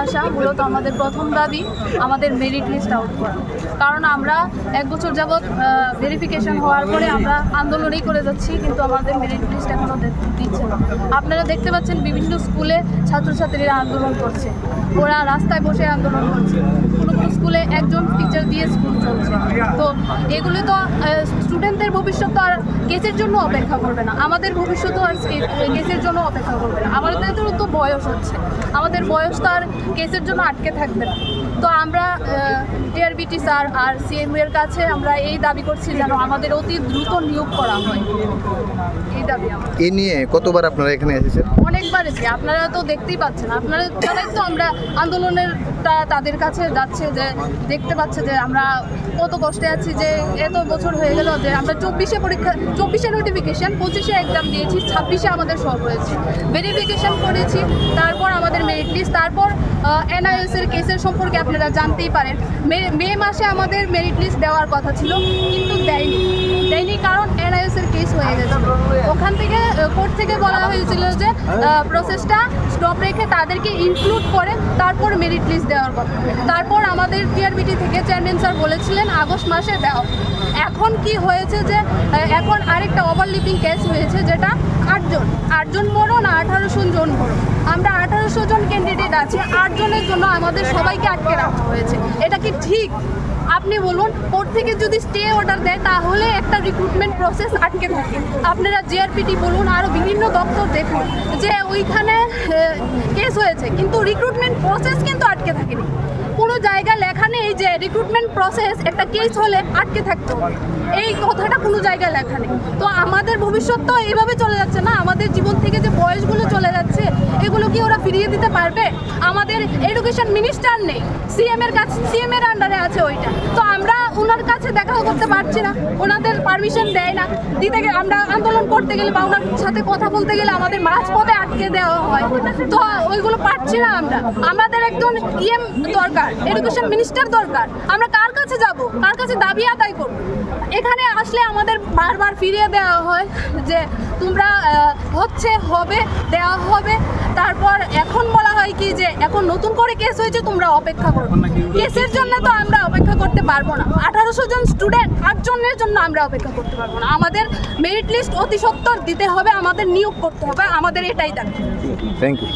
আসা মূলত আমাদের প্রথম দাবি আমাদের মেরিট লিস্ট আউট করা। কারণ আমরা 1 বছর যাবৎ ভেরিফিকেশন হওয়ার পরে আমরা আন্দোলনই করে যাচ্ছি, কিন্তু আমাদের মেরিট লিস্ট এখনও দিচ্ছে না। আপনারা দেখতে পাচ্ছেন বিভিন্ন স্কুলে ছাত্রছাত্রীরা আন্দোলন করছে, ওরা রাস্তায় বসে আন্দোলন করছে, কোনো কোনো স্কুলে একজন টিচার দিয়ে স্কুল চলছে। তো এগুলো তো স্টুডেন্টদের ভবিষ্যৎ তো আর কেসের জন্য অপেক্ষা করবে না, আমাদের ভবিষ্যৎও আর কেসের জন্য অপেক্ষা করবে না। আমাদের তো বয়স হচ্ছে, আমাদের বয়স তো আর কেসের জন্য আটকে থাকবে না। তো আমরা টিআরবিটি স্যার আর সিএমও এর কাছে আমরা এই দাবি করছি যেন আমাদের অতি দ্রুত নিয়োগ করা হয়, এই দাবি আমরা। এই নিয়ে কতবার আপনারা এখানে এসেছেন? অনেকবার এসেছি, আপনারা তো দেখতেই পাচ্ছেন, আপনারা তো আমরা আন্দোলনের তাদের কাছে যাচ্ছে, যে দেখতে পাচ্ছে যে আমরা কত কষ্টে আছি, যে এত বছর হয়ে গেল যে আমরা 24-এ নোটিফিকেশান, 25-এ এক্সাম দিয়েছি, 26-এ আমাদের সব হয়েছে, ভেরিফিকেশান করেছি, তারপর আমাদের মেরিট লিস্ট, তারপর এনআইএস-এর কেসের সম্পর্কে আপনারা জানতেই পারেন। মে মাসে আমাদের মেরিট লিস্ট দেওয়ার কথা ছিল, কিন্তু দেয়নি কারণ এনআইএস-এর কেস হয়ে গেছে। ওখান থেকে কোর্ট থেকে বলা হয়েছিল যে প্রসেসটা স্টপ রেখে তাদেরকে ইনক্লুড করে তারপর মেরিট লিস্ট দেওয়ার কথা। তারপর আমাদের টিআরবিটি থেকে চেয়ারম্যান স্যার বলেছিলেন আগস্ট মাসে দেওয়া। এখন কি হয়েছে যে এখন আরেকটা ওভারলিপিং কেস হয়েছে, যেটা 8জন মরো না 1800 জন মরো, আমরা 1800 জন ক্যান্ডিডেট আছি, 8 জনের জন্য আমাদের সবাইকে আটকে রাখা হয়েছে। এটা কি ঠিক? আপনি বলুন, কোর্ট থেকে যদি স্টে অর্ডার দেয় তাহলে একটা রিক্রুটমেন্ট প্রসেস আটকে থাকে। আপনারা জিআরপিটি বলুন, আরও বিভিন্ন দপ্তর দেখুন যে ওইখানে কেস হয়েছে, কিন্তু রিক্রুটমেন্ট প্রসেস কিন্তু আটকে থাকেনি। কোনো জায়গায় লেখা নেই যে রিক্রুটমেন্ট প্রসেস একটা কেস হলে আটকে থাকতে হবে, এই কথাটা কোনো জায়গায় লেখা নেই। তো আমাদের ভবিষ্যৎ তো এইভাবে চলে যাচ্ছে না, আমাদের জীবন থেকে যে বয়সগুলো চলে যাচ্ছে এগুলো কি ওরা ফিরিয়ে দিতে পারবে? আমাদের এডুকেশন মিনিস্টার নেই, সিএম এর আন্ডারে আছে ওইটা, তো আমরা ওনার কাছে দেখা করতে পারছি না, ওনাদের পারমিশন দেয় না দিতে গেলে, আমরা আন্দোলন করতে গেলে বা ওনার সাথে কথা বলতে গেলে আমাদের মাঝপথে আটকে দেওয়া হয়। তো ওইগুলো পারছি না আমরা, আমাদের একজন ইএম দরকার, এডুকেশন মিনিস্টার দরকার। আমরা কার কাছে যাব, কার কাছে দাবি আদায় করব? এখানে আসলে আমাদের বারবার ফিরিয়ে দেওয়া হয় যে তোমরা হবে দেওয়া হবে, তারপর এখন বলা হয় কি যে এখন নতুন করে কেস হয়েছে তোমরা অপেক্ষা করো। কেসের জন্য তো আমরা অপেক্ষা করতে পারবো না, 1800 জন স্টুডেন্ট 8 জনের জন্য আমরা অপেক্ষা করতে পারবো না। আমাদের মেরিট লিস্ট অতি সত্বর দিতে হবে, আমাদের নিয়োগ করতে হবে, আমাদের এটাই দাবি। Thank you.